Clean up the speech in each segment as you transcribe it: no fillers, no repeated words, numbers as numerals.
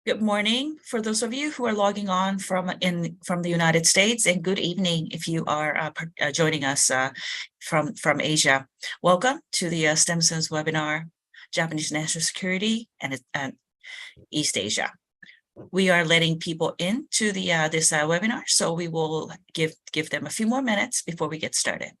Good morning for those of you who are logging on from the United States, and good evening if you are joining us from Asia. Welcome to the Stimson's webinar, Japanese National Security and East Asia. We are letting people into this webinar, so we will give them a few more minutes before we get started.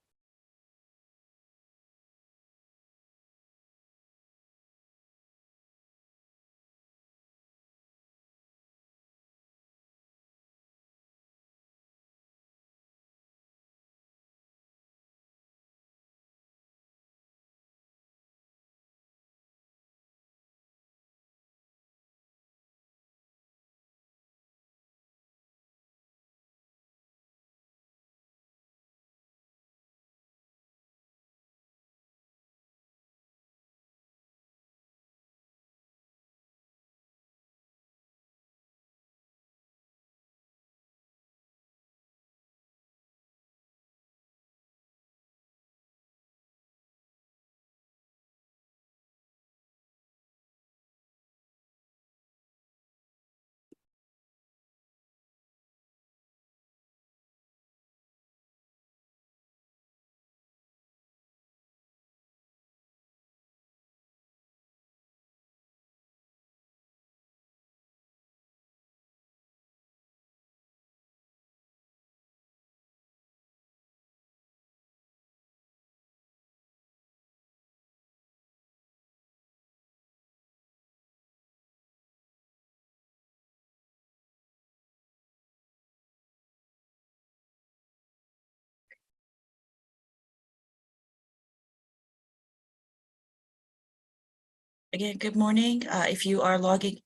Again, good morning. If you are logging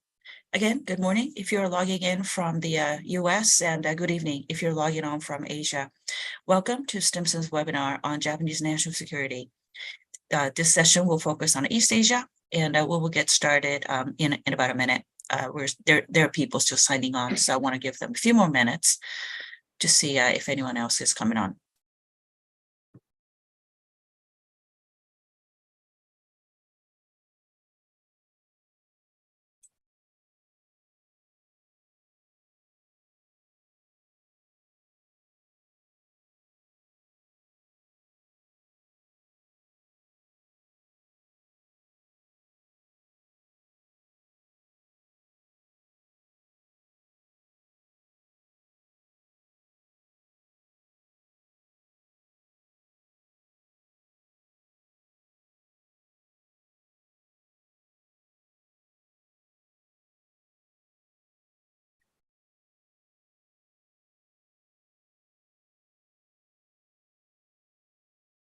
Good morning if you're logging in from the US, and good evening if you're logging on from Asia. Welcome to Stimson's webinar on Japanese national security. This session will focus on East Asia, and we will get started in about a minute. There are people still signing on, so I want to give them a few more minutes to see if anyone else is coming on.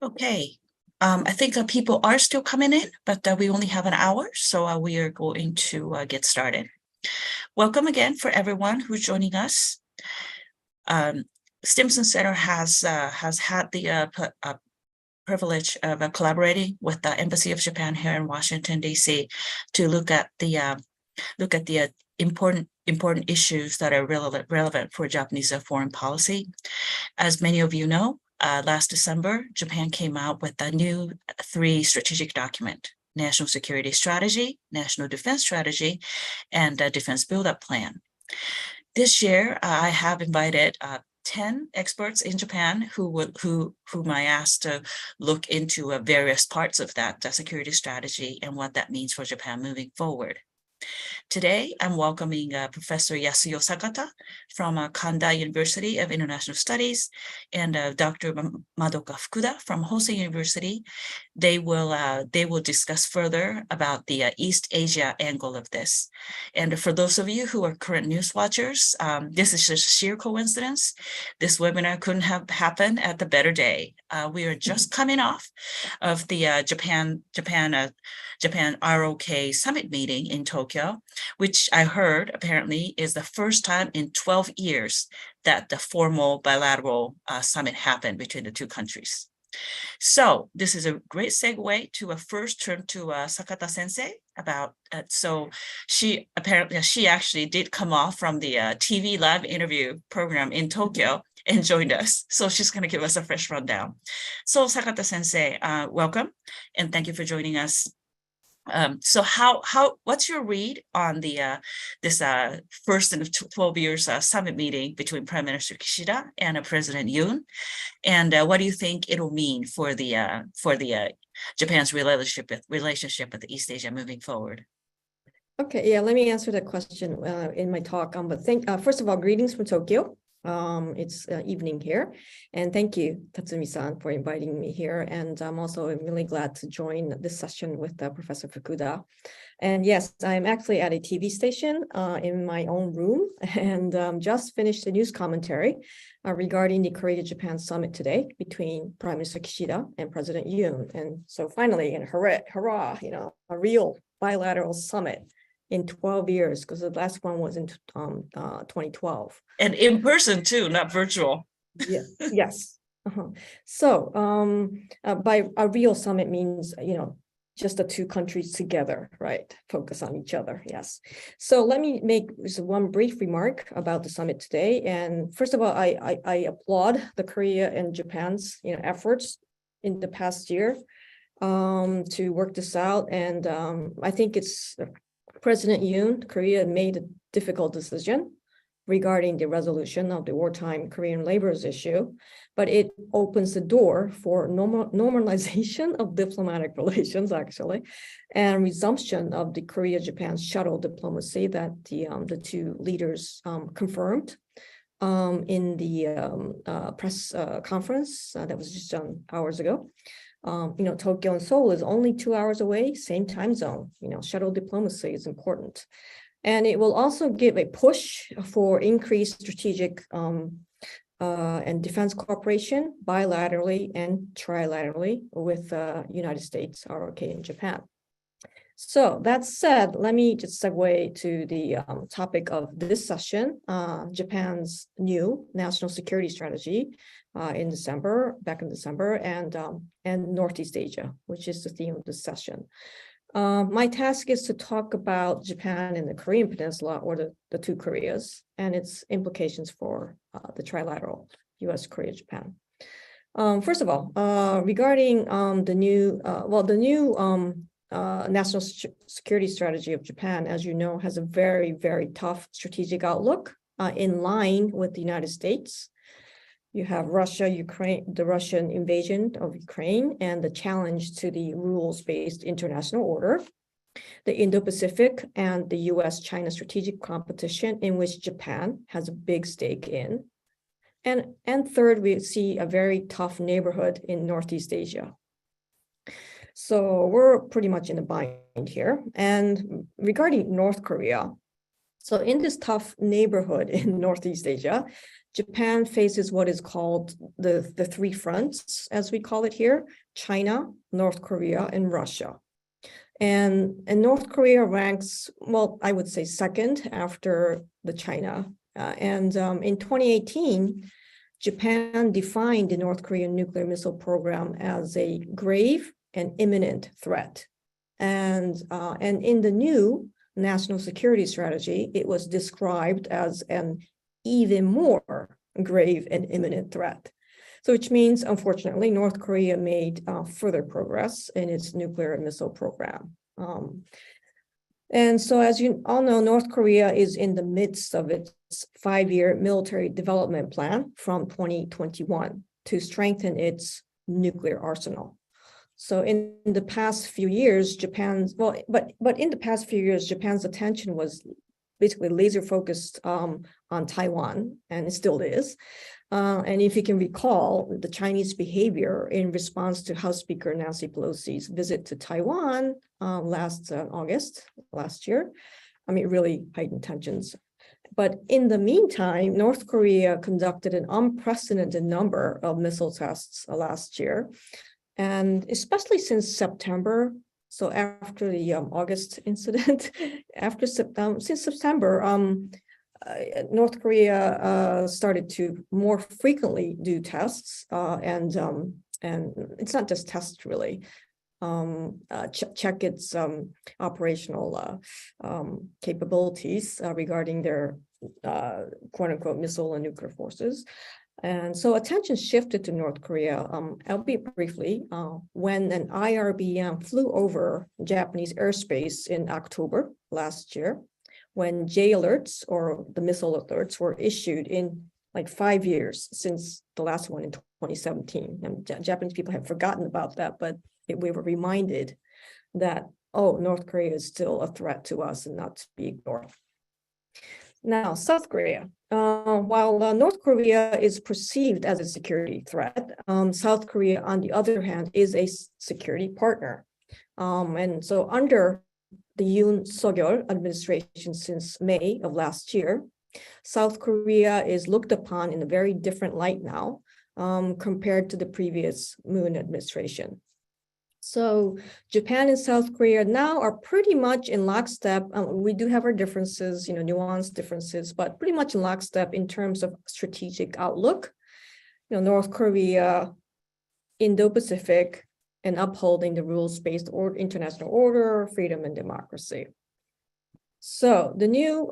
Okay. I think people are still coming in, but we only have an hour, so we are going to get started. Welcome again for everyone who's joining us. Stimson Center has had the privilege of collaborating with the Embassy of Japan here in Washington, D.C. to look at the important issues that are relevant for Japanese foreign policy. As many of you know, last December, Japan came out with a new 3 strategic document: National Security Strategy, National Defense Strategy, and Defense Build-Up Plan. This year, I have invited 10 experts in Japan whom I asked to look into various parts of that security strategy and what that means for Japan moving forward. Today, I'm welcoming Professor Yasuo Sakata from Kanda University of International Studies and Dr. Madoka Fukuda from Hosei University. They will discuss further about the East Asia angle of this. And for those of you who are current news watchers, this is just sheer coincidence. This webinar couldn't have happened at the better day. We are just coming off of the Japan ROK summit meeting in Tokyo, which I heard apparently is the first time in 12 years that the formal bilateral summit happened between the two countries. So this is a great segue to a first turn to Sakata Sensei about, so she actually did come off from the TV live interview program in Tokyo and joined us. So she's going to give us a fresh rundown. So Sakata Sensei, welcome, and thank you for joining us. So what's your read on this first in 12 years summit meeting between Prime Minister Kishida and President Yoon? And what do you think it'll mean for the Japan's relationship with East Asia moving forward? Okay, yeah, let me answer that question in my talk. But first of all, greetings from Tokyo. It's evening here, and thank you, Tatsumi-san, for inviting me here. And I'm also really glad to join this session with Professor Fukuda. And yes, I'm actually at a TV station in my own room, and just finished a news commentary regarding the Korea-Japan summit today between Prime Minister Kishida and President Yoon. And so finally, and hurrah, a real bilateral summit in 12 years, because the last one was in 2012. And in person too, not virtual. Yeah, yes. So by a real summit means, just the two countries together, right? Focus on each other, yes. So let me make just one brief remark about the summit today. And first of all, I applaud the Korea and Japan's efforts in the past year to work this out. And I think it's President Yoon, Korea made a difficult decision regarding the resolution of the wartime Korean laborers issue, but it opens the door for normalization of diplomatic relations, actually, and resumption of the Korea-Japan shuttle diplomacy that the two leaders confirmed in the press conference that was just done hours ago. Tokyo and Seoul is only 2 hours away, same time zone. Shuttle diplomacy is important. And it will also give a push for increased strategic and defense cooperation bilaterally and trilaterally with United States, ROK, and Japan. So that said, let me just segue to the topic of this session, Japan's new national security strategy back in December, and Northeast Asia, which is the theme of this session. My task is to talk about Japan and the Korean Peninsula, or the two Koreas, and its implications for the trilateral US, Korea, Japan. First of all, regarding the new national security strategy of Japan, as you know, has a very, very tough strategic outlook in line with the United States. You have the Russian invasion of Ukraine, and the challenge to the rules-based international order, the Indo-Pacific and the US-China strategic competition, in which Japan has a big stake in. And third, we see a very tough neighborhood in Northeast Asia. So we're pretty much in a bind here. And regarding North Korea, so in this tough neighborhood in Northeast Asia, Japan faces what is called the three fronts, as we call it here: China, North Korea, and Russia. And North Korea ranks, well, I would say second after the China. In 2018, Japan defined the North Korean nuclear missile program as a grave and imminent threat. And in the new national security strategy, it was described as an even more grave and imminent threat. So which means, unfortunately, North Korea made further progress in its nuclear missile program. And so, as you all know, North Korea is in the midst of its 5-year military development plan from 2021 to strengthen its nuclear arsenal. So in the past few years, Japan's attention was basically laser focused on Taiwan, and it still is. And if you can recall, the Chinese behavior in response to House Speaker Nancy Pelosi's visit to Taiwan last year, really heightened tensions. But in the meantime, North Korea conducted an unprecedented number of missile tests last year. And especially since September, so after the August incident, since September, North Korea started to more frequently do tests, and it's not just tests really. Check its operational capabilities regarding their quote unquote missile and nuclear forces. And so attention shifted to North Korea, albeit briefly, when an IRBM flew over Japanese airspace in October last year, when J alerts or the missile alerts were issued in like 5 years since the last one in 2017. And Japanese people have forgotten about that, but we were reminded that, oh, North Korea is still a threat to us and not to be ignored. Now, South Korea. While North Korea is perceived as a security threat, South Korea, on the other hand, is a security partner. And so under the Yoon Suk-yeol administration since May of last year, South Korea is looked upon in a very different light now compared to the previous Moon administration. So Japan and South Korea now are pretty much in lockstep. We do have our differences, nuanced differences, but pretty much in lockstep in terms of strategic outlook. North Korea, Indo-Pacific, and upholding the rules-based international order, freedom, and democracy. So the new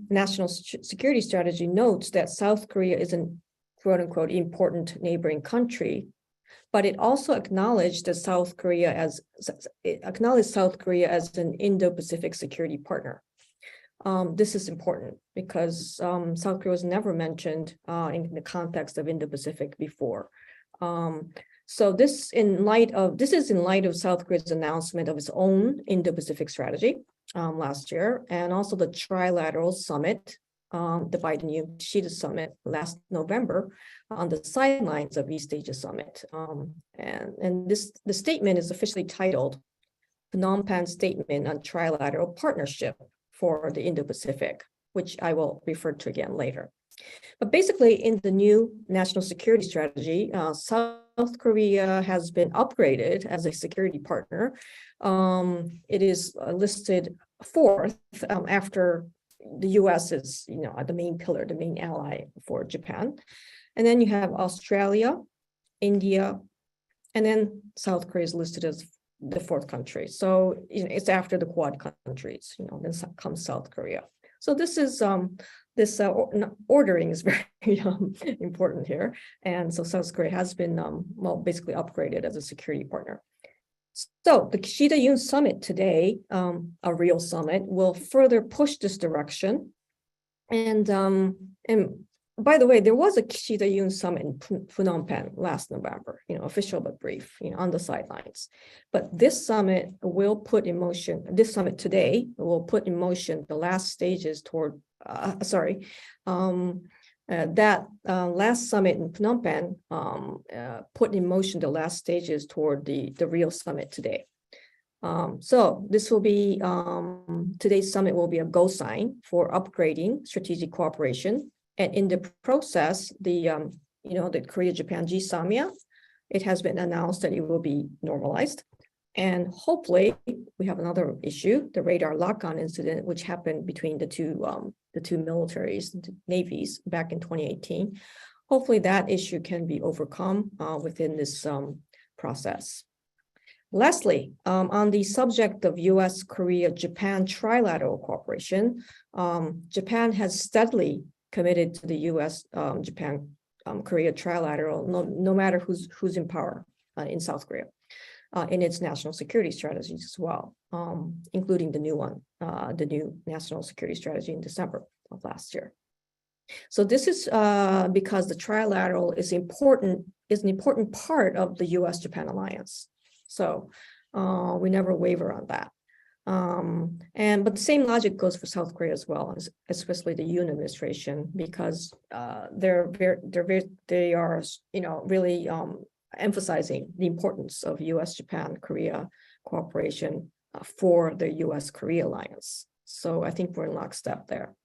national security strategy notes that South Korea is an quote unquote important neighboring country, but it also acknowledged South Korea as an Indo-Pacific security partner. This is important because South Korea was never mentioned in the context of Indo-Pacific before. So this is in light of South Korea's announcement of its own Indo-Pacific strategy last year, and also the trilateral summit, the Biden-Yoshida summit last November, on the sidelines of East Asia Summit. And the statement is officially titled Phnom Penh Statement on Trilateral Partnership for the Indo-Pacific, which I will refer to again later. But basically, in the new national security strategy, South Korea has been upgraded as a security partner. It is listed fourth after the US is, the main pillar, the main ally for Japan. And then you have Australia, India, and then South Korea is listed as the fourth country. So it's after the Quad countries, then comes South Korea. So this is ordering is very important here. And so South Korea has been, basically upgraded as a security partner. So the Kishida-Yoon summit today, a real summit, will further push this direction. And by the way, there was a Kishida-Yoon summit in Phnom Penh last November, official but brief, on the sidelines. But this summit today will put in motion the last stages toward, that last summit in Phnom Penh put in motion the last stages toward the real summit today. So this will be, today's summit will be a go sign for upgrading strategic cooperation. And in the process, the Korea-Japan GSAMIA, it has been announced that it will be normalized. And hopefully we have another issue, the radar lock-on incident, which happened between the two militaries, the navies back in 2018. Hopefully that issue can be overcome within this process. Lastly, on the subject of US, Korea, Japan trilateral cooperation, Japan has steadily committed to the US, Japan, Korea trilateral, no matter who's in power in South Korea, in its national security strategies as well, including the new one, the new national security strategy in December of last year. So this is because the trilateral is an important part of the US-Japan alliance. So we never waver on that. But the same logic goes for South Korea as well, especially the Yoon administration, because they are really emphasizing the importance of US-Japan-Korea cooperation for the US-Korea alliance. So I think we're in lockstep there.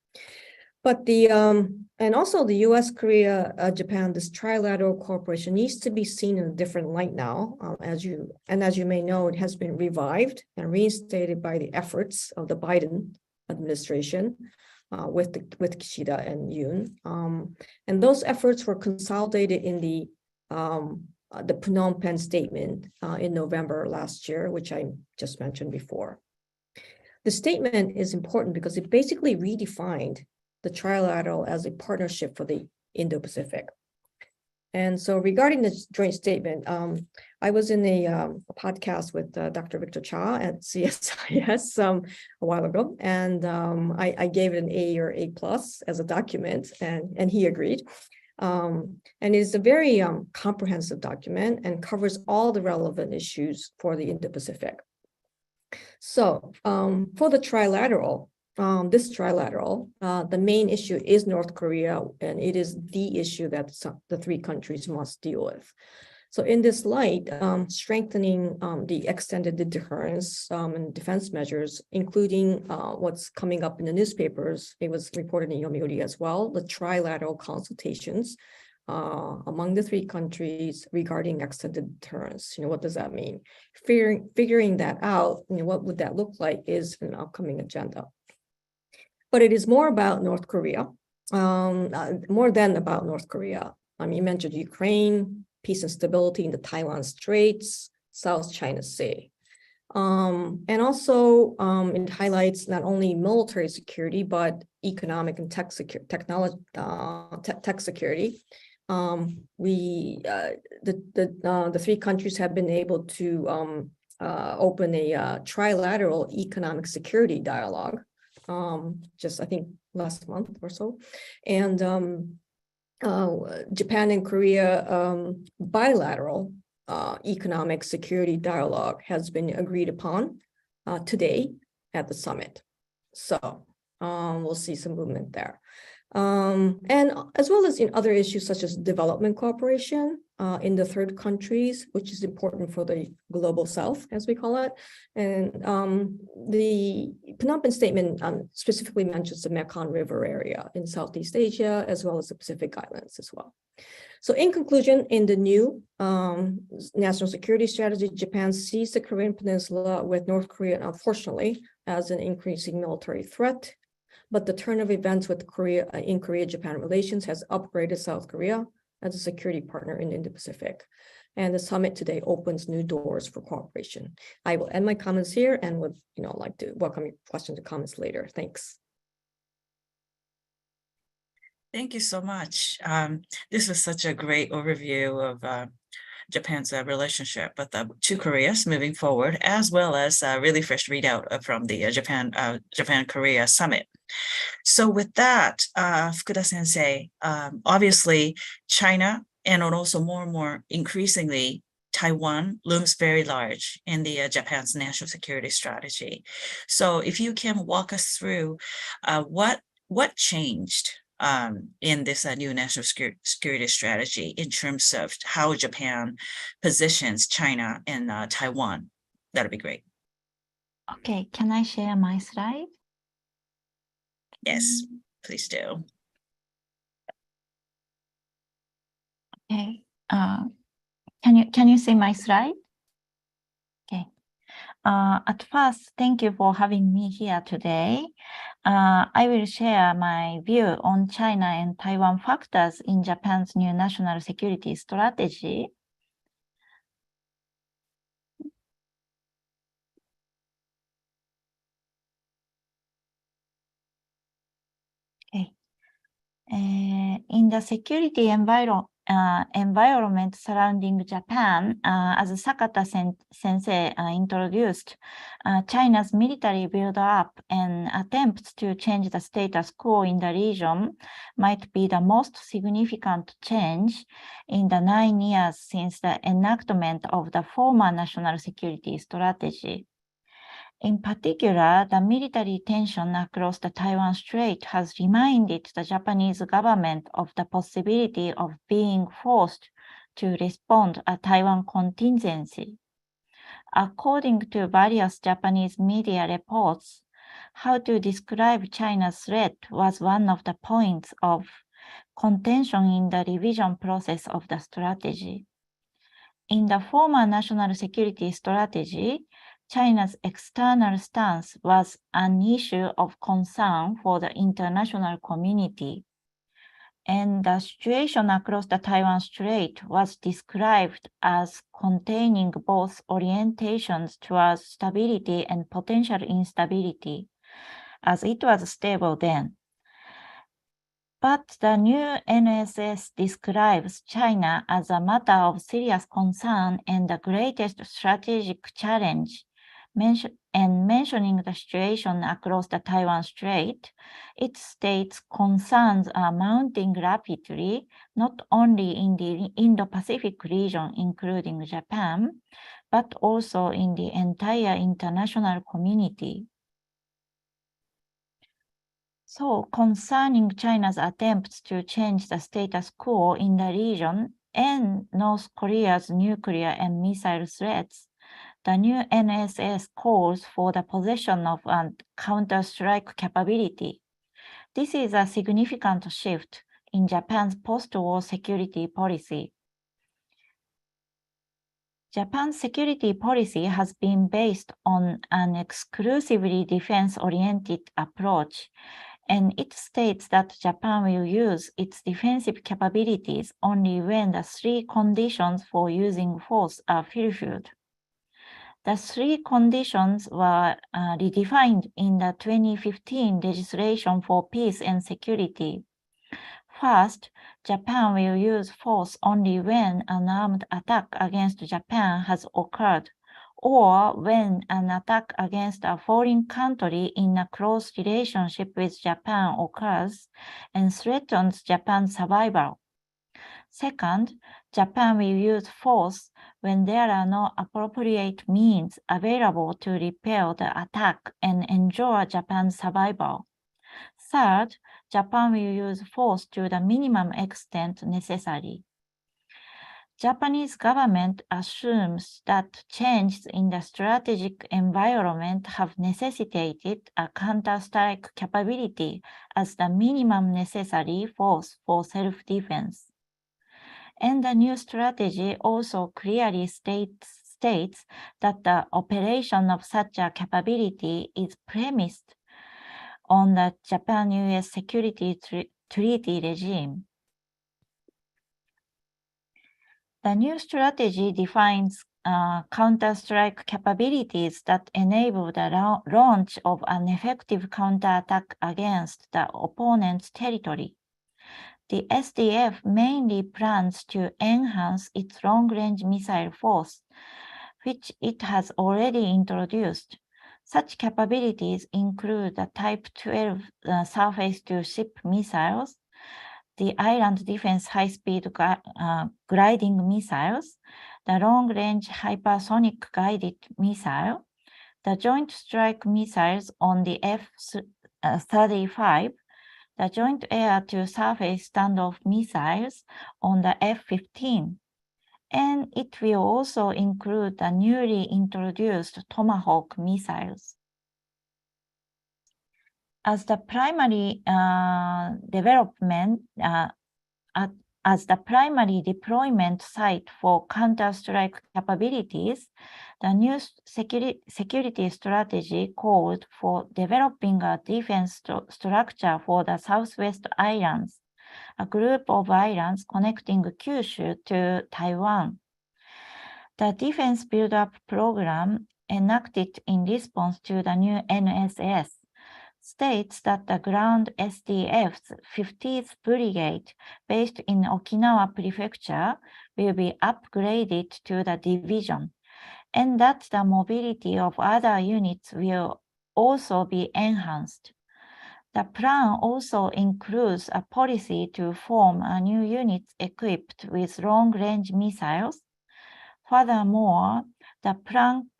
But and also the US, Korea, Japan, this trilateral cooperation needs to be seen in a different light now. As you may know, it has been revived and reinstated by the efforts of the Biden administration with Kishida and Yoon. And those efforts were consolidated in the Phnom Penh statement in November last year, which I just mentioned before. The statement is important because it basically redefined the trilateral as a partnership for the Indo-Pacific. And so regarding the joint statement, I was in a podcast with Dr. Victor Cha at CSIS a while ago, and I gave it an A or A+ as a document, and he agreed. And it's a very comprehensive document and covers all the relevant issues for the Indo-Pacific. So for the trilateral, this trilateral, the main issue is North Korea, and it is the issue that the three countries must deal with. So in this light, strengthening the extended deterrence and defense measures, including what's coming up in the newspapers, it was reported in Yomiuri as well, the trilateral consultations among the three countries regarding extended deterrence. What does that mean? Figuring that out, what would that look like is an upcoming agenda. But it is more about North Korea, more than about North Korea. You mentioned Ukraine, peace and stability in the Taiwan Straits, South China Sea. And also it highlights not only military security, but economic and tech security. The three countries have been able to open a trilateral economic security dialogue, just I think last month or so. And Japan and Korea bilateral economic security dialogue has been agreed upon today at the summit. So we'll see some movement there. And as well as in other issues such as development cooperation in the third countries, which is important for the global south, as we call it. And the Phnom Penh statement specifically mentions the Mekong River area in Southeast Asia, as well as the Pacific Islands as well. So in conclusion, in the new national security strategy, Japan sees the Korean Peninsula with North Korea, unfortunately, as an increasing military threat. But the turn of events with Korea-Japan relations has upgraded South Korea as a security partner in the Indo-Pacific. And the summit today opens new doors for cooperation. I will end my comments here and would like to welcome your questions and comments later. Thanks. Thank you so much. This was such a great overview of Japan's relationship with the two Koreas moving forward, as well as a really fresh readout from the Japan-Korea summit. So with that, Fukuda Sensei, obviously China and also more and more increasingly Taiwan looms very large in the Japan's national security strategy. So if you can walk us through what changed in this new national security strategy in terms of how Japan positions China and Taiwan, that'd be great. Okay, can I share my slide? Yes, please do. Okay, can you see my slide? Okay. At first, thank you for having me here today. I will share my view on China and Taiwan factors in Japan's new national security strategy. Okay. In the security environment surrounding Japan, as Sakata Sensei introduced, China's military build-up and attempts to change the status quo in the region might be the most significant change in the 9 years since the enactment of the former national security strategy. In particular, the military tension across the Taiwan Strait has reminded the Japanese government of the possibility of being forced to respond to a Taiwan contingency. According to various Japanese media reports, how to describe China's threat was one of the points of contention in the revision process of the strategy. In the former national security strategy, China's external stance was an issue of concern for the international community, and the situation across the Taiwan Strait was described as containing both orientations towards stability and potential instability, as it was stable then. But the new NSS describes China as a matter of serious concern and the greatest strategic challenge. Mentioning the situation across the Taiwan Strait, it states concerns are mounting rapidly, not only in the Indo-Pacific region, including Japan, but also in the entire international community. So, concerning China's attempts to change the status quo in the region and North Korea's nuclear and missile threats, the new NSS calls for the possession of a counter-strike capability. This is a significant shift in Japan's post-war security policy. Japan's security policy has been based on an exclusively defense-oriented approach, and it states that Japan will use its defensive capabilities only when the three conditions for using force are fulfilled. The three conditions were redefined in the 2015 legislation for peace and security. First, Japan will use force only when an armed attack against Japan has occurred, or when an attack against a foreign country in a close relationship with Japan occurs and threatens Japan's survival. Second, Japan will use force when there are no appropriate means available to repel the attack and ensure Japan's survival. Third, Japan will use force to the minimum extent necessary. Japanese government assumes that changes in the strategic environment have necessitated a counter-strike capability as the minimum necessary force for self-defense. And the new strategy also clearly states that the operation of such a capability is premised on the Japan-US security treaty regime. The new strategy defines counter-strike capabilities that enable the launch of an effective counterattack against the opponent's territory. The SDF mainly plans to enhance its long-range missile force, which it has already introduced. Such capabilities include the Type 12 surface-to-ship missiles, the Island Defense High-Speed Gliding Missiles, the Long-Range Hypersonic Guided Missile, the Joint Strike Missiles on the F-35, the Joint Air-to-Surface Standoff Missiles on the F-15, and it will also include the newly introduced Tomahawk missiles. As the primary deployment site for counter-strike capabilities, the new security strategy called for developing a defense structure for the Southwest Islands, a group of islands connecting Kyushu to Taiwan. The Defense Build-Up Program, enacted in response to the new NSS, states that the ground SDF's 50th Brigade, based in Okinawa Prefecture, will be upgraded to the division, and that the mobility of other units will also be enhanced. The plan also includes a policy to form a new unit equipped with long-range missiles. Furthermore, the plan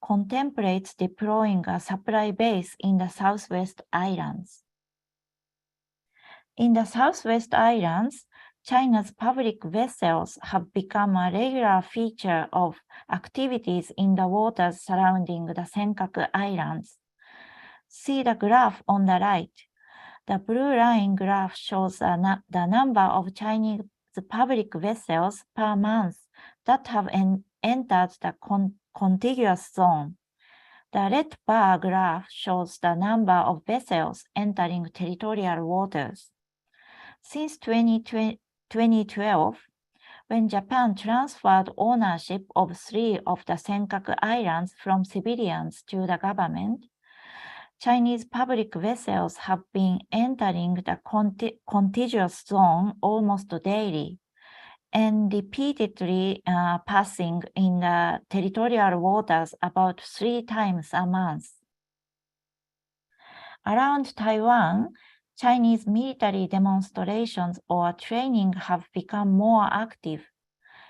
contemplates deploying a supply base in the Southwest Islands. In the Southwest Islands, China's public vessels have become a regular feature of activities in the waters surrounding the Senkaku Islands. See the graph on the right. The blue line graph shows the number of Chinese public vessels per month that have entered the contiguous zone. The red bar graph shows the number of vessels entering territorial waters. Since 2012, when Japan transferred ownership of 3 of the Senkaku Islands from civilians to the government, Chinese public vessels have been entering the contiguous zone almost daily and repeatedly passing in the territorial waters about 3 times a month. Around Taiwan, Chinese military demonstrations or training have become more active.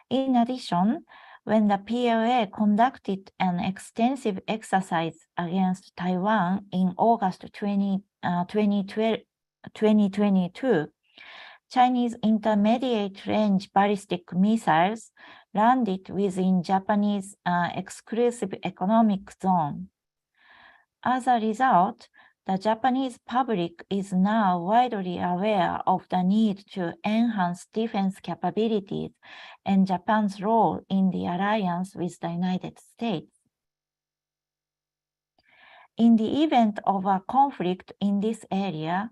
In addition, when the PLA conducted an extensive exercise against Taiwan in August 2022, Chinese intermediate-range ballistic missiles landed within Japanese exclusive economic zone. As a result, the Japanese public is now widely aware of the need to enhance defense capabilities and Japan's role in the alliance with the United States. In the event of a conflict in this area,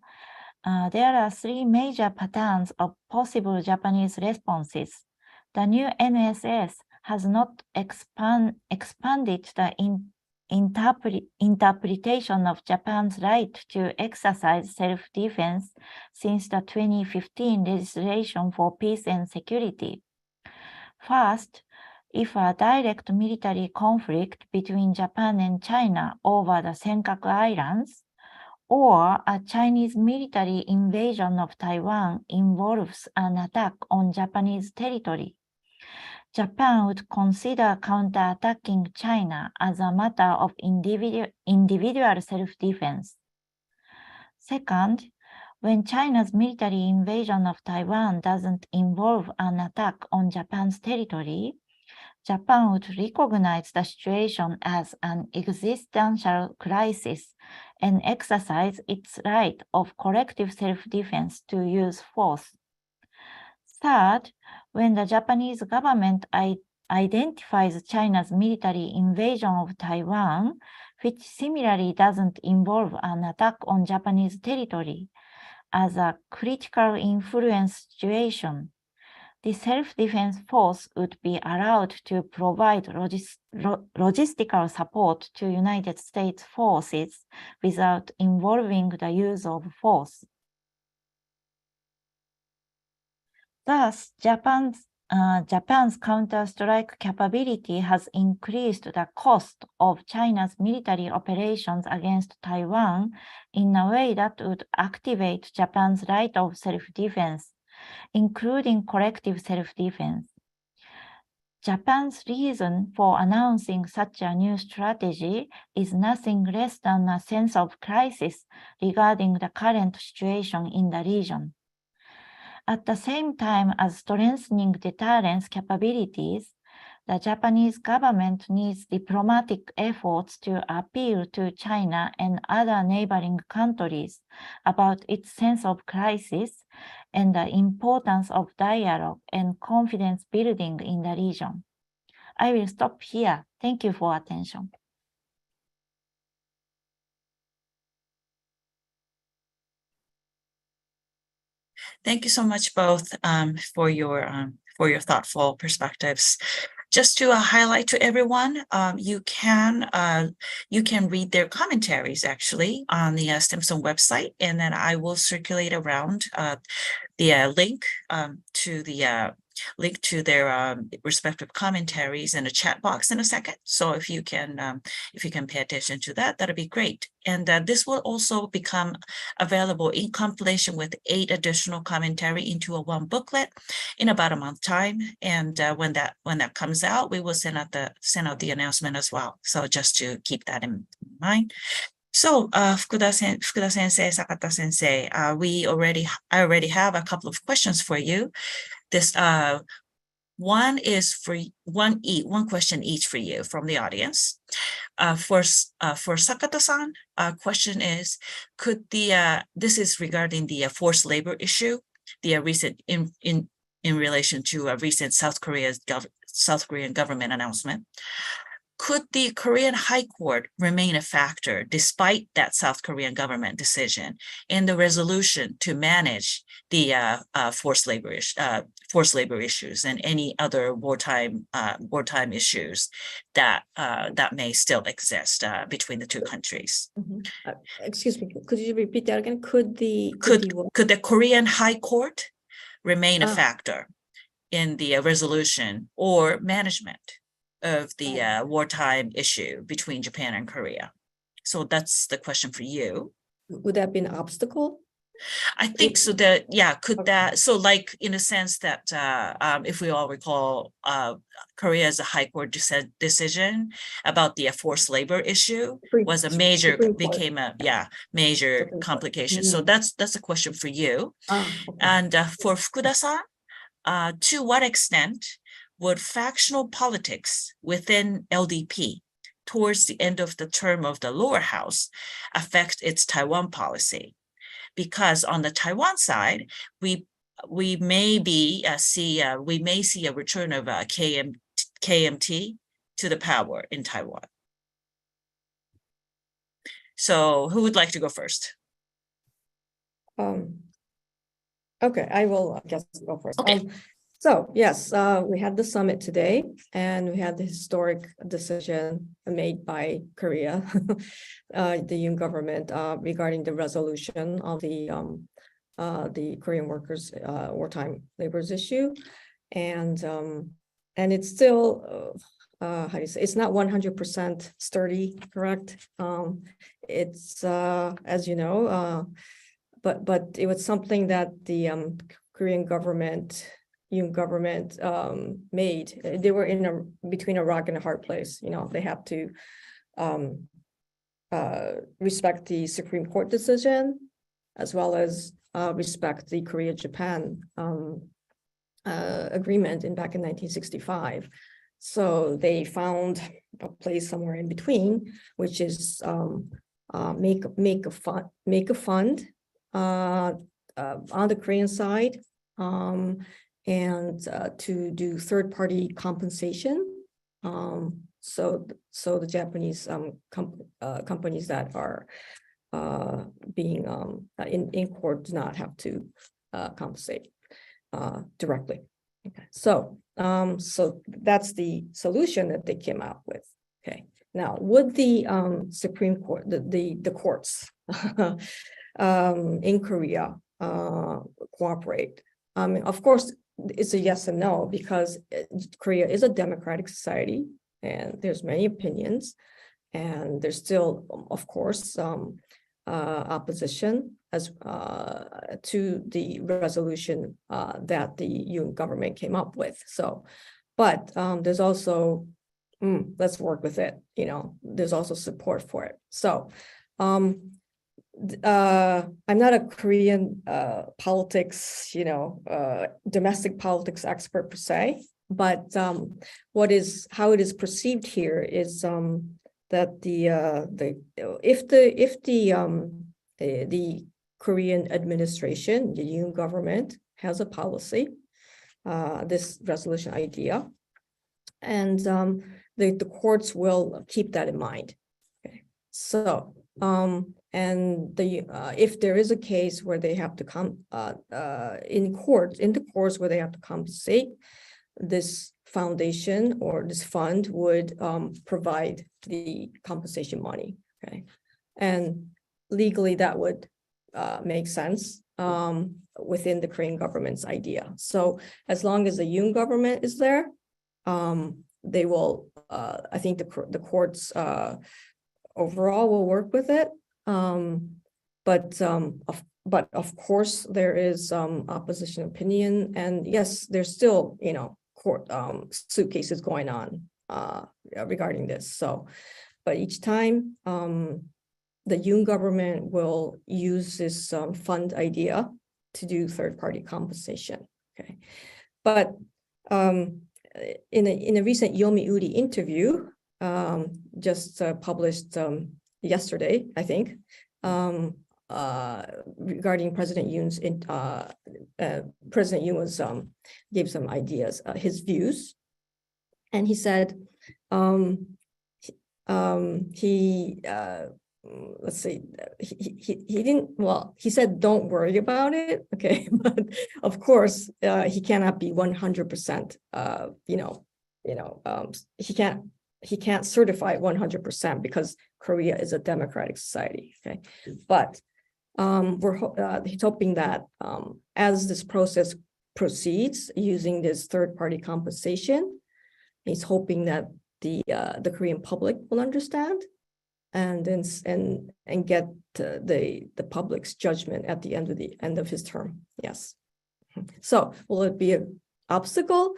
there are 3 major patterns of possible Japanese responses. The new NSS has not expanded the interpretation of Japan's right to exercise self-defense since the 2015 legislation for peace and security. First, if a direct military conflict between Japan and China over the Senkaku Islands, or a Chinese military invasion of Taiwan involves an attack on Japanese territory, Japan would consider counterattacking China as a matter of individual self-defense. Second, when China's military invasion of Taiwan doesn't involve an attack on Japan's territory, Japan would recognize the situation as an existential crisis and exercise its right of collective self-defense to use force. Third, when the Japanese government identifies China's military invasion of Taiwan, which similarly doesn't involve an attack on Japanese territory, as a critical influence situation, the self-defense force would be allowed to provide logistical support to United States forces without involving the use of force. Thus, Japan's counter-strike capability has increased the cost of China's military operations against Taiwan in a way that would activate Japan's right of self-defense, including collective self-defense. Japan's reason for announcing such a new strategy is nothing less than a sense of crisis regarding the current situation in the region. At the same time as strengthening deterrence capabilities, the Japanese government needs diplomatic efforts to appeal to China and other neighboring countries about its sense of crisis and the importance of dialogue and confidence building in the region. I will stop here. Thank you for attention. Thank you so much both for your thoughtful perspectives. Just to highlight to everyone, you can read their commentaries actually on the Stimson website, and then I will circulate around the link to their respective commentaries in a chat box in a second. So if you can pay attention to that, that'd be great. And this will also become available in compilation with 8 additional commentary into a 1 booklet in about a month time. And when that comes out, we will send out the announcement as well. So just to keep that in mind. So, Fukuda Sensei, Sakata Sensei, I already have a couple of questions for you. This one is for one question each for you from the audience. For Sakata-san, question is, this is regarding the forced labor issue, the recent in relation to a recent South Korean government announcement. could the Korean High Court remain a factor despite that South Korean government decision in the resolution to manage the forced labor issues and any other wartime issues that may still exist between the two countries? Excuse me, could you repeat that again? Could the Korean High Court remain a Ah. factor in the resolution or management of the wartime issue between Japan and Korea? So that's the question for you. would that be an obstacle? I think so that, could Okay. that, so like in a sense that if we all recall, Korea's High Court decision about the forced labor issue was a major, Supreme Court. became a, major Supreme Court. complication. So that's a question for you. Okay. And for Fukuda-san, to what extent would factional politics within LDP towards the end of the term of the lower house affect its Taiwan policy? Because on the Taiwan side, we may see a return of KMT to the power in Taiwan. So who would like to go first? Okay, I will, I guess, go first. Okay. So yes, we had the summit today, and we had the historic decision made by Korea, the Yoon government, regarding the resolution of the Korean workers' wartime laborers issue, and it's still how do you say, it's not 100% sturdy, correct? It's as you know, but it was something that the Korean government, Yoon government made. They were between a rock and a hard place. You know, they have to respect the Supreme Court decision, as well as respect the Korea-Japan agreement back in 1965. So they found a place somewhere in between, which is make a fund on the Korean side, and to do third-party compensation. So the Japanese companies that are being in court do not have to compensate directly. Okay, so that's the solution that they came out with. Okay, now would the Supreme Court, the courts in Korea cooperate? Of course, it's a yes and no, because Korea is a democratic society and there's many opinions, and there's still, of course, opposition as to the resolution that the Yoon government came up with. So, but there's also let's work with it. You know, there's also support for it. So, I'm not a Korean politics, domestic politics expert per se, but how it is perceived here is that the Korean administration, the Yoon government, has a policy, this resolution idea, and the courts will keep that in mind. Okay, so and if there is a case where they have to come in the courts where they have to compensate, this foundation or this fund would provide the compensation money. Okay, and legally that would make sense within the Korean government's idea. So as long as the Yoon government is there, they will. I think the courts overall will work with it. But of course there is opposition opinion, and yes, there's still court suit cases going on regarding this. So, but each time the Yoon government will use this fund idea to do third-party compensation. Okay, but in a recent Yomi Uri interview, just published yesterday, I think, regarding President Yoon's, President Yoon was gave some ideas, his views, and he said he let's see, he didn't, well, he said, don't worry about it. Okay. But of course, he cannot be 100%, he can't certify 100% because Korea is a democratic society. Okay. But he's hoping that as this process proceeds using this third-party compensation, he's hoping that the Korean public will understand and then get the public's judgment at the end of his term. Yes. So will it be an obstacle?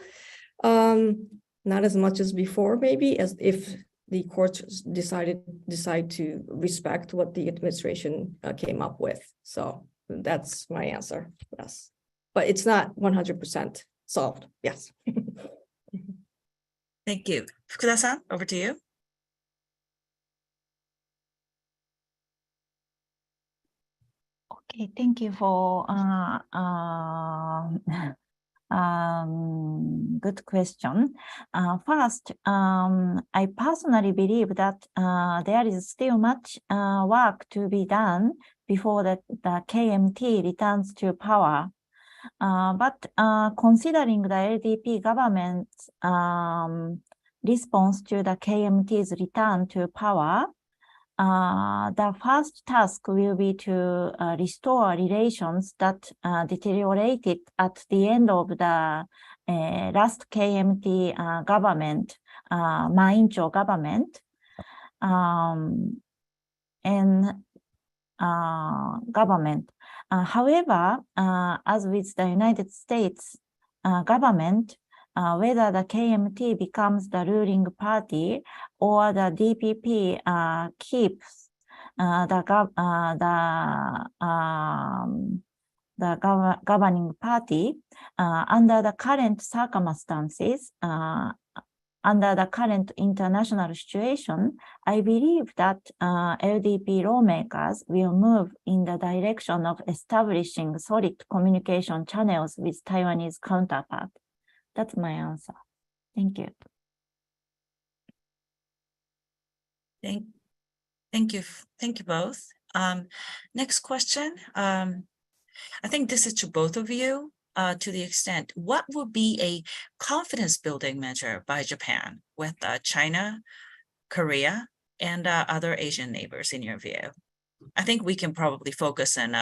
Not as much as before, maybe, as if the courts decide to respect what the administration came up with. So that's my answer. Yes, but it's not 100% solved. Yes. Thank you. Fukuda-san, over to you. Okay, thank you for good question. First, I personally believe that there is still much work to be done before the KMT returns to power. But considering the LDP government's response to the KMT's return to power, the first task will be to restore relations that deteriorated at the end of the last KMT government, Ma In-cho government, government. However, as with the United States government, whether the KMT becomes the ruling party or the DPP keeps the governing party under the current circumstances, under the current international situation, I believe that LDP lawmakers will move in the direction of establishing solid communication channels with Taiwanese counterpart. That's my answer. Thank you. Thank you. Thank you both. Next question. I think this is to both of you. To the extent, what would be a confidence building measure by Japan with China, Korea, and other Asian neighbors in your view? I think we can probably focus on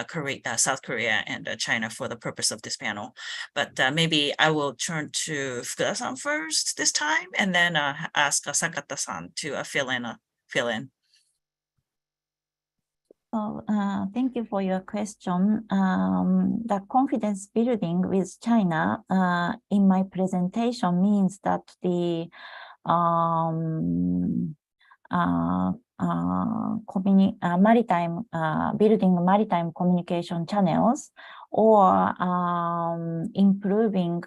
South Korea and China for the purpose of this panel, but maybe I will turn to Fukuda-san first this time, and then ask Sakata-san to fill in. So, thank you for your question. The confidence building with China in my presentation means that the building maritime communication channels or improving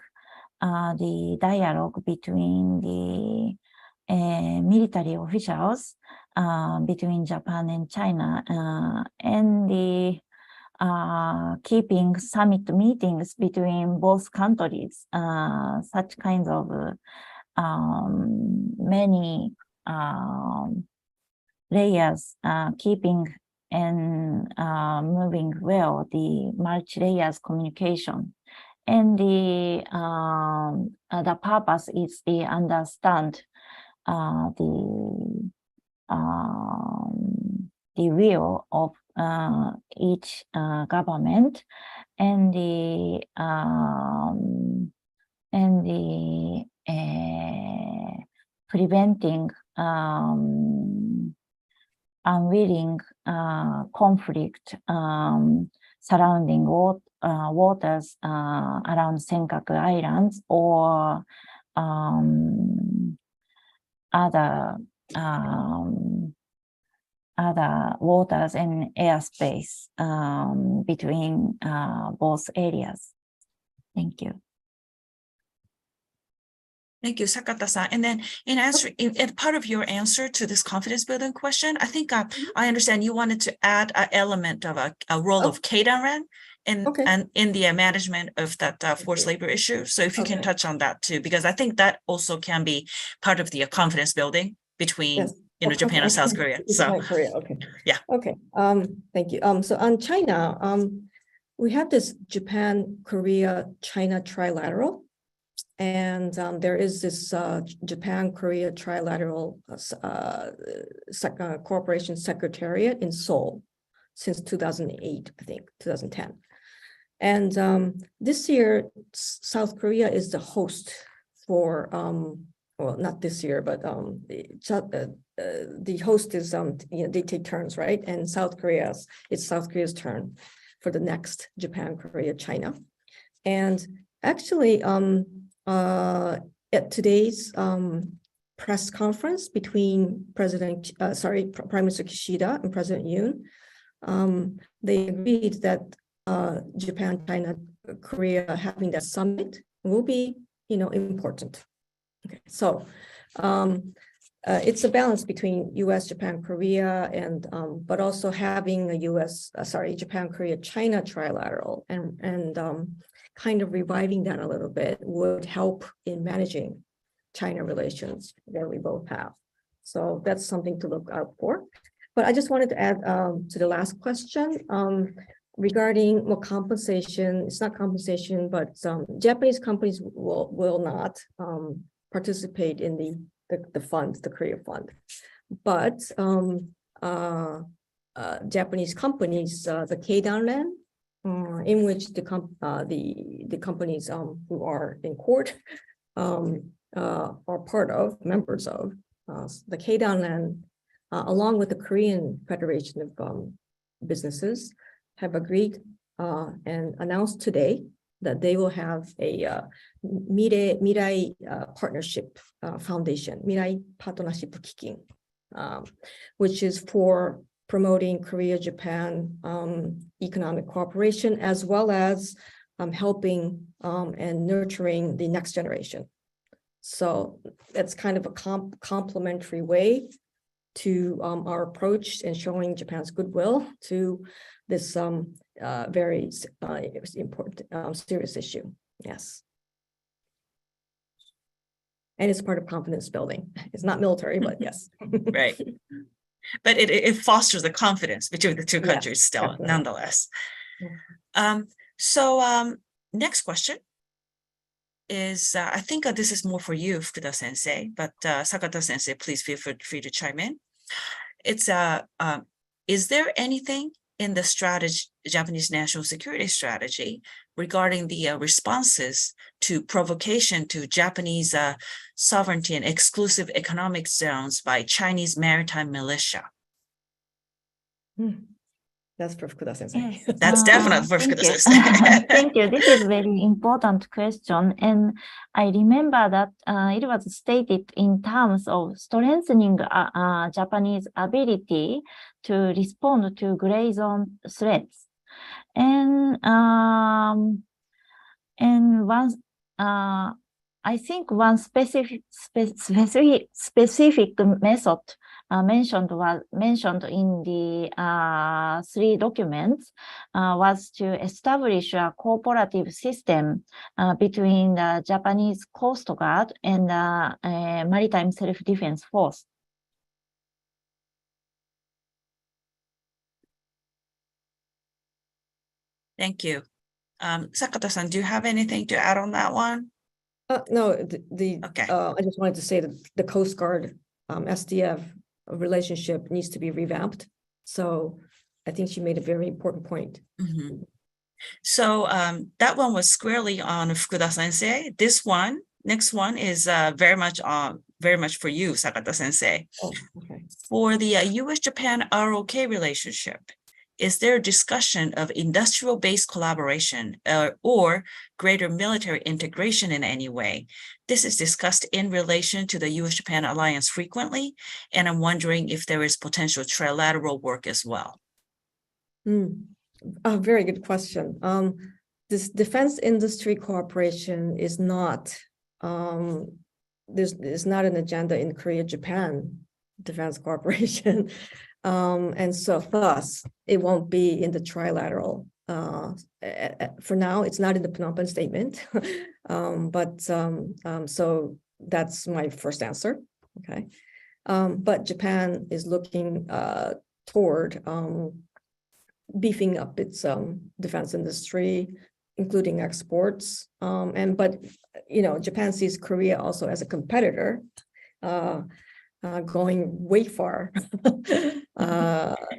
the dialogue between the military officials between Japan and China, and the keeping summit meetings between both countries, such kinds of many layers, keeping and moving well the multi-layers communication. And the purpose is to understand the will of each government and the preventing unwilling conflict surrounding waters around Senkaku Islands or other waters and airspace between both areas. Thank you. Thank you, Sakata-san. And then in part of your answer to this confidence building question, I think I understand you wanted to add an element of a role of Keidanren in the management of that forced labor issue. So if you can touch on that too, because I think that also can be part of the confidence building between Japan and South Korea. So Japan, Korea, okay. Yeah. Okay, thank you. So on China, we have this Japan, Korea, China trilateral. And there is this Japan, Korea trilateral cooperation secretariat in Seoul since 2008, I think, 2010. And this year, South Korea is the host for, well, not this year, but the host is, they take turns, right? And it's South Korea's turn for the next Japan, Korea, China. And actually, at today's press conference between Prime Minister Kishida and President Yoon, they agreed that Japan, China, Korea having that summit will be, important. Okay, so it's a balance between U.S., Japan, Korea, and but also having a Japan, Korea, China trilateral, and kind of reviving that a little bit would help in managing China relations that we both have. So that's something to look out for. But I just wanted to add to the last question regarding compensation. It's not compensation, but Japanese companies will not participate in the fund, the Korea fund. But Japanese companies, the Keidanren, in which the companies who are in court are members of the Keidanren, along with the Korean Federation of Businesses, have agreed and announced today that they will have a Mirai Partnership Foundation, Mirai Partnership Kikin, which is for promoting Korea-Japan economic cooperation, as well as helping and nurturing the next generation. So that's kind of a complementary way to our approach and showing Japan's goodwill to this very important, serious issue. Yes. And it's part of confidence building. It's not military, but yes. Right. But it fosters the confidence between the two countries still, definitely. nonetheless. Next question is, I think this is more for you, Fukuda Sensei, but Sakata Sensei, please feel free to chime in. It's, is there anything in the Japanese national security strategy regarding the responses to provocation to Japanese sovereignty and exclusive economic zones by Chinese maritime militia? That's for Fukuda Sensei. Yes. That's definitely for Thank Fukuda you. Sensei. Thank you. This is very important question. And I remember that it was stated in terms of strengthening Japanese ability to respond to gray zone threats. And once I think one specific method mentioned in the 3 documents was to establish a cooperative system between the Japanese Coast Guard and the Maritime Self-Defense Force. Thank you. Sakata-san, do you have anything to add on that one? No, Okay. I just wanted to say that the Coast Guard SDF relationship needs to be revamped. So I think she made a very important point. Mm-hmm. So that one was squarely on Fukuda Sensei. Next one is very much for you, Sakata Sensei. Oh, okay. For the U.S.-Japan ROK relationship, is there a discussion of industrial-based collaboration or greater military integration in any way? This is discussed in relation to the U.S.-Japan alliance frequently, and I'm wondering if there is potential trilateral work as well. A very good question. This defense industry cooperation is not, there's not an agenda in Korea-Japan defense cooperation. And so thus, it won't be in the trilateral. For now, it's not in the Phnom Penh statement. So that's my first answer, okay? But Japan is looking toward beefing up its defense industry, including exports. But Japan sees Korea also as a competitor, going way far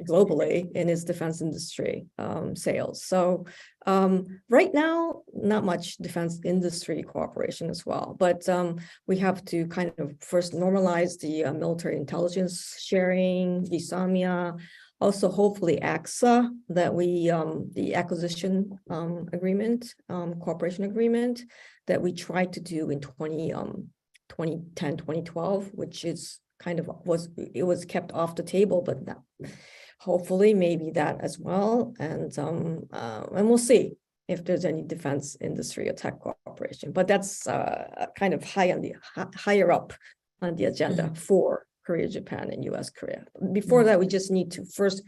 globally in its defense industry sales. So right now, not much defense industry cooperation as well, but we have to kind of first normalize the military intelligence sharing, the SAMIA, also hopefully AXA, that we the acquisition agreement, cooperation agreement that we tried to do in 2010, 2012, which is kind of was kept off the table, but now hopefully maybe that as well. And we'll see if there's any defense industry or tech cooperation, but that's kind of higher up on the agenda for Korea, Japan, and US, Korea. Before that, we just need to first,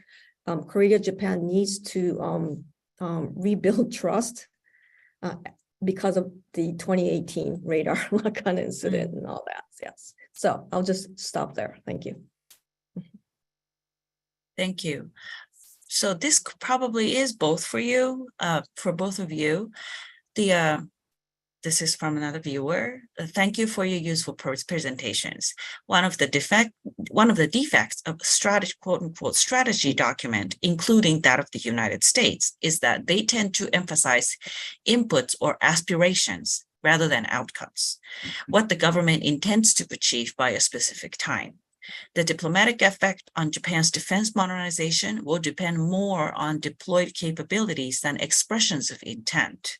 Korea, Japan needs to rebuild trust because of the 2018 radar lock-on incident and all that. Yes. So I'll just stop there. Thank you. Thank you. So this probably is both for you, for both of you. This is from another viewer. Thank you for your useful presentations. One of the defects of strategy, quote unquote, strategy document, including that of the United States, is that they tend to emphasize inputs or aspirations rather than outcomes, what the government intends to achieve by a specific time. The diplomatic effect on Japan's defense modernization will depend more on deployed capabilities than expressions of intent.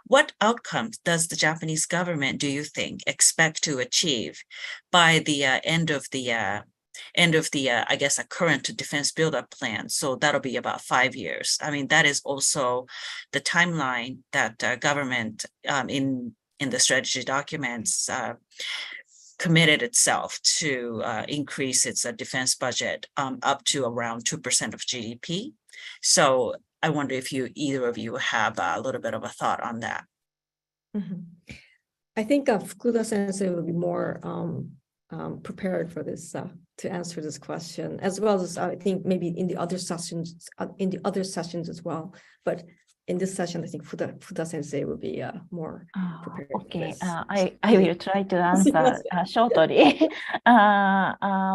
What outcomes does the Japanese government, do you think, expect to achieve by the end of the I guess, a current defense buildup plan? So that'll be about 5 years. I mean, that is also the timeline that government in the strategy documents committed itself to increase its defense budget up to around 2% of GDP. So I wonder if either of you have a little bit of a thought on that. I think Fukuda Sensei will be more prepared for this to answer this question, as well as I think maybe in the other sessions as well. But in this session, I think Fukuda Sensei will be more prepared. Okay, I will try to answer shortly.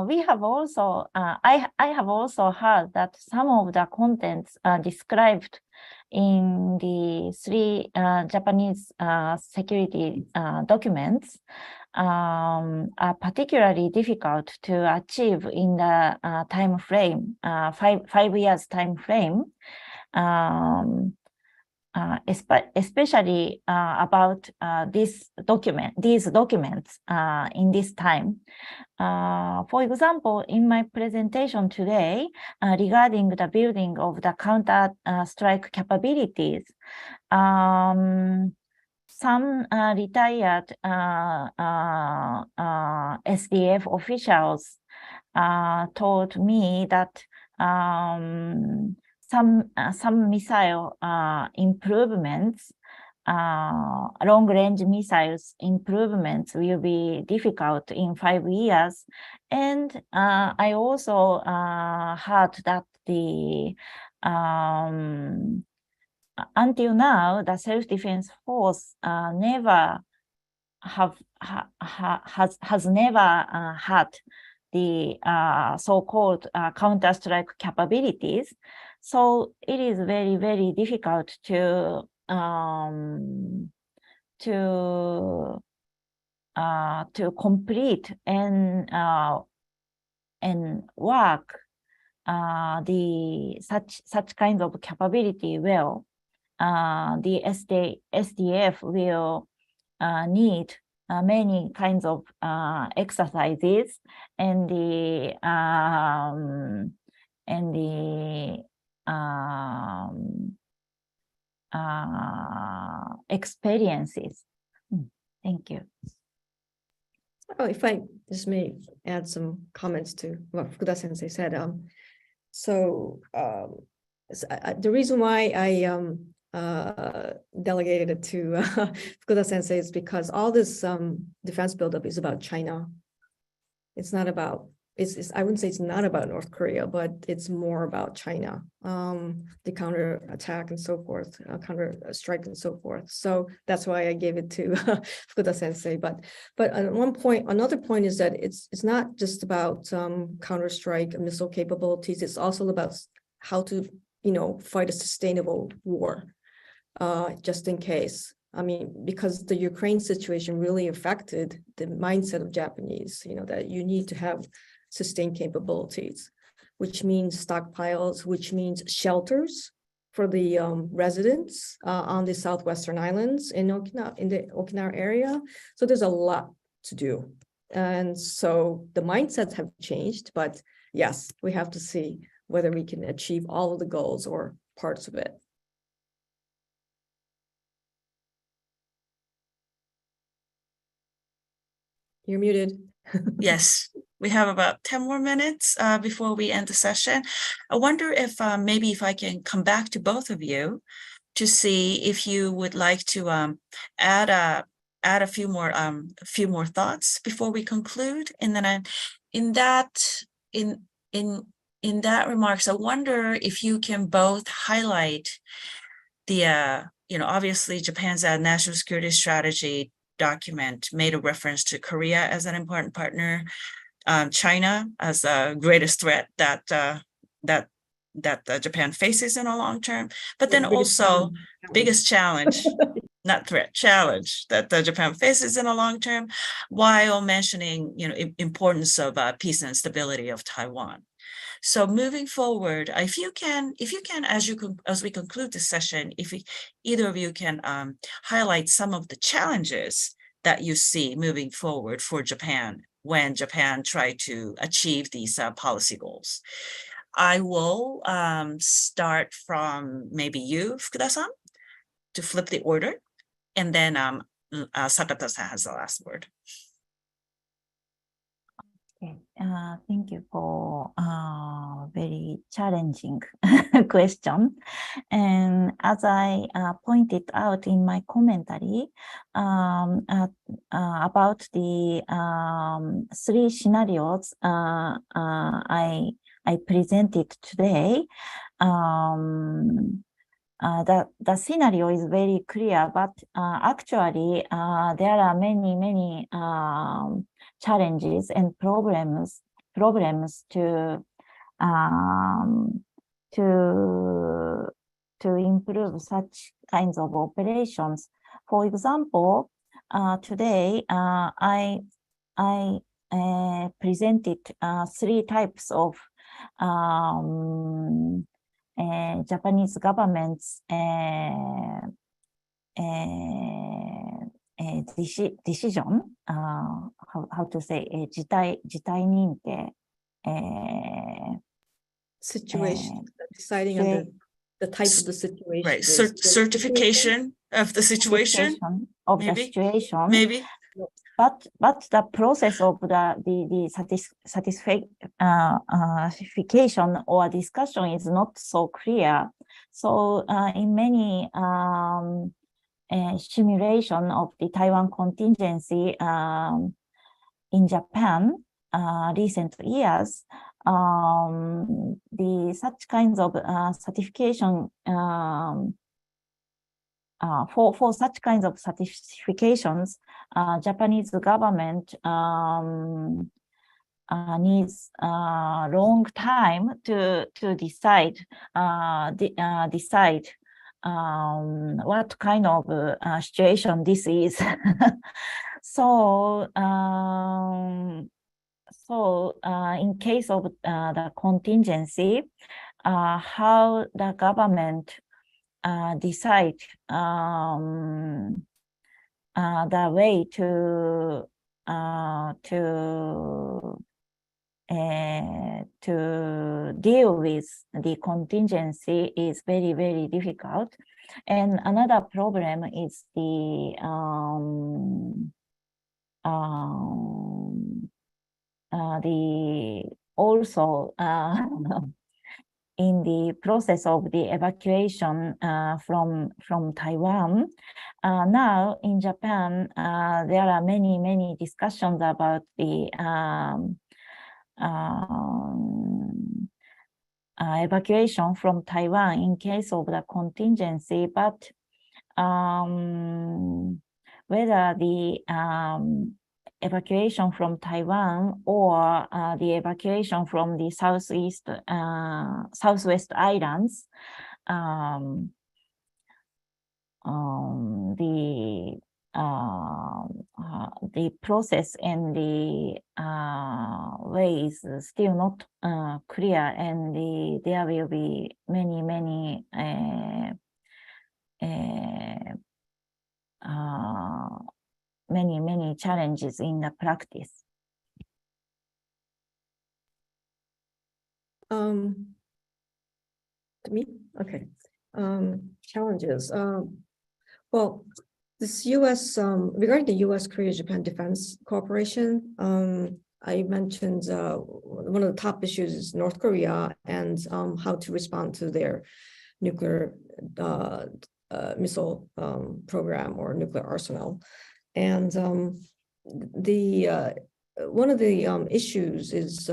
We have also, I have also heard that some of the contents described in the 3 Japanese security documents are particularly difficult to achieve in the time frame, 5 years time frame. Especially about these documents in this time. For example, in my presentation today regarding the building of the counter strike capabilities, some retired SDF officials told me that some missile improvements, long-range missiles improvements will be difficult in 5 years. And I also heard that until now, the self-defense force has never had the so-called counter-strike capabilities. So it is very, very difficult to complete and work such kind of capability well. The SDF will need many kinds of exercises and the experiences. Thank you. Oh, if I just may add some comments to what Fukuda Sensei said. The reason why I delegated it to Fukuda Sensei is because all this defense buildup is about China. It's not about, I wouldn't say it's not about North Korea, but it's more about China, the counter attack and so forth, counter strike and so forth. So that's why I gave it to Fukuda Sensei. But at one point, another point is that it's not just about counter strike and missile capabilities. It's also about how to, fight a sustainable war, just in case. I mean, because the Ukraine situation really affected the mindset of Japanese, that you need to have sustained capabilities, which means stockpiles, which means shelters for the residents on the southwestern islands in the Okinawa area. So there's a lot to do. And so the mindsets have changed, but yes, we have to see whether we can achieve all of the goals or parts of it. You're muted. Yes, we have about 10 more minutes before we end the session. I wonder if maybe if I can come back to both of you to see if you would like to add a few more thoughts before we conclude. And then in that remarks, I wonder if you can both highlight the obviously Japan's national security strategy document made a reference to Korea as an important partner, China as the greatest threat that Japan faces in the long term, but then also biggest challenge, not threat, challenge that Japan faces in the long term, while mentioning importance of peace and stability of Taiwan. So moving forward, if you can, as we conclude this session, if either of you can highlight some of the challenges that you see moving forward for Japan when Japan try to achieve these policy goals. I will start from maybe you, Fukuda-san, to flip the order, and then Sakata-san has the last word. Okay, thank you for very challenging question. And as I pointed out in my commentary about the 3 scenarios I presented today, the scenario is very clear, but actually there are many challenges and problems to improve such kinds of operations. For example, today I presented 3 types of Japanese government's decision, how to say, 事態認定 situation, deciding on the type of the situation. Right, certification of the situation, of the situation. Maybe. But the process of the satisfaction or discussion is not so clear. So in many simulation of the Taiwan contingency in Japan recent years, such kinds of certification for such kinds of certifications, Japanese government needs a long time to decide what kind of situation this is. So in case of the contingency, how the government decide the way to deal with the contingency is very difficult. And another problem is the also in the process of the evacuation from Taiwan. Now in Japan, there are many discussions about the evacuation from Taiwan in case of the contingency, but whether the evacuation from Taiwan or the evacuation from the Southwest Islands, the process and the way is still not clear, and there will be many challenges in the practice. To me? Okay. Challenges. Well, this U.S. Regarding the U.S. Korea-Japan Defense Cooperation, I mentioned one of the top issues is North Korea and how to respond to their nuclear missile program or nuclear arsenal. And one of the issues is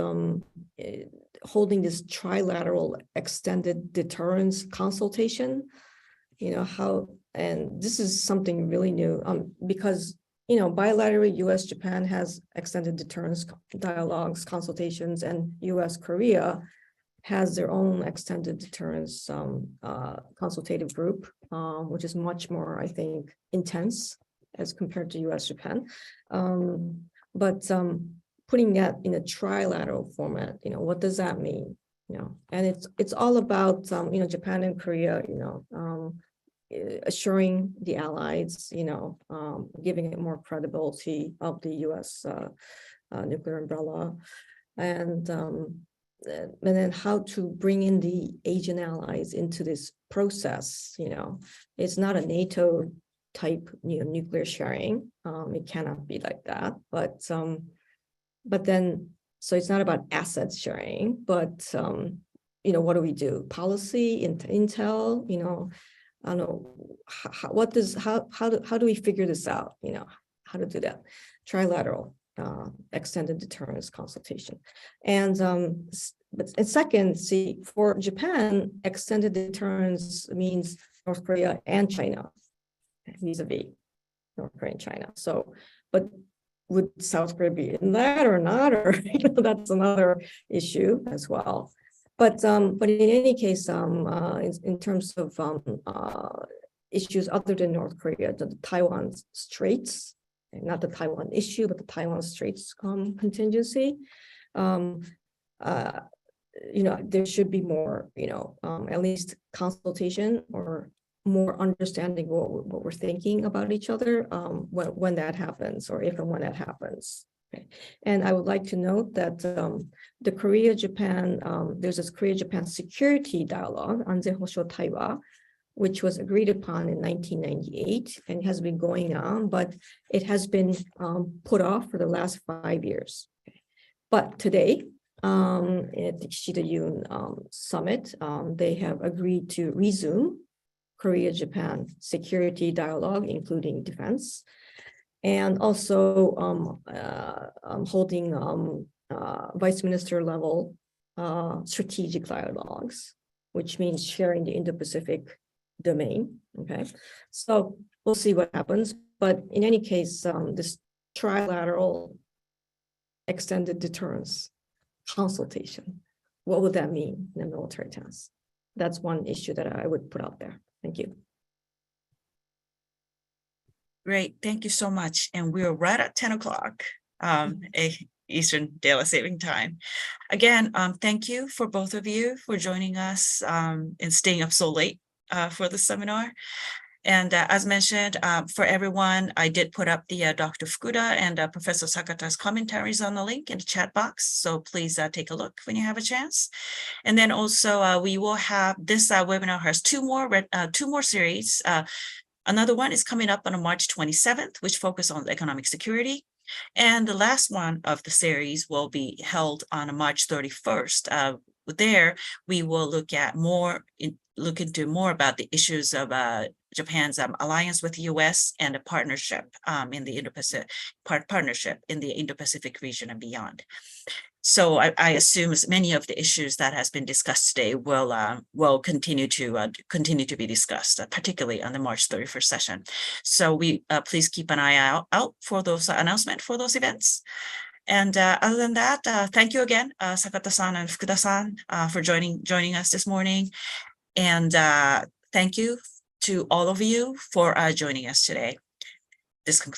holding this trilateral extended deterrence consultation. And this is something really new because, bilaterally, U.S.-Japan has extended deterrence dialogues, consultations, and U.S.-Korea has their own extended deterrence consultative group, which is much more, I think, intense as compared to U.S.-Japan. But putting that in a trilateral format, what does that mean? And it's all about, Japan and Korea, assuring the allies, giving it more credibility of the U.S. Nuclear umbrella, and then how to bring in the Asian allies into this process. It's not a NATO type, nuclear sharing. It cannot be like that. But then, so it's not about assets sharing, but what do we do? Policy, intel, I don't know, how do we figure this out? How to do that? Trilateral extended deterrence consultation. And second, see, for Japan, extended deterrence means North Korea and China, vis-a-vis North Korea and China. So, but would South Korea be in that or not? Or that's another issue as well. But in any case, in terms of issues other than North Korea, the Taiwan Straits, not the Taiwan issue, but the Taiwan Straits contingency, there should be more, at least consultation or more understanding what we're thinking about each other when that happens, or if and when that happens. Okay. And I would like to note that the Korea-Japan, there's this Korea-Japan security dialogue, Anze-Hosho Taiwa, which was agreed upon in 1998 and has been going on, but it has been put off for the last 5 years. But today, at the Kishida-Yoon summit, they have agreed to resume Korea-Japan security dialogue, including defense, and also holding vice minister level strategic dialogues, which means sharing the Indo-Pacific domain. Okay, so we'll see what happens. But in any case, this trilateral extended deterrence consultation, what would that mean in a military tense? That's one issue that I would put out there. Thank you. Great, thank you so much. And we're right at 10 o'clock Eastern Daylight Saving Time. Again, thank you for both of you for joining us and staying up so late for the seminar. And as mentioned, for everyone, I did put up the Dr. Fukuda and Professor Sakata's commentaries on the link in the chat box. So please take a look when you have a chance. And then also we will have this webinar has two more series. Another one is coming up on March 27th, which focus on economic security. And the last one of the series will be held on March 31st, there, we will look into more about the issues of Japan's alliance with the U.S. and a partnership in the Indo-Pacific Indo-Pacific region and beyond. So I assume as many of the issues that has been discussed today will continue to be discussed, particularly on the March 31st session. So please keep an eye out for those announcements for those events. And other than that, thank you again, Sakata-san and Fukuda-san, for joining us this morning. And thank you to all of you for joining us today. This concludes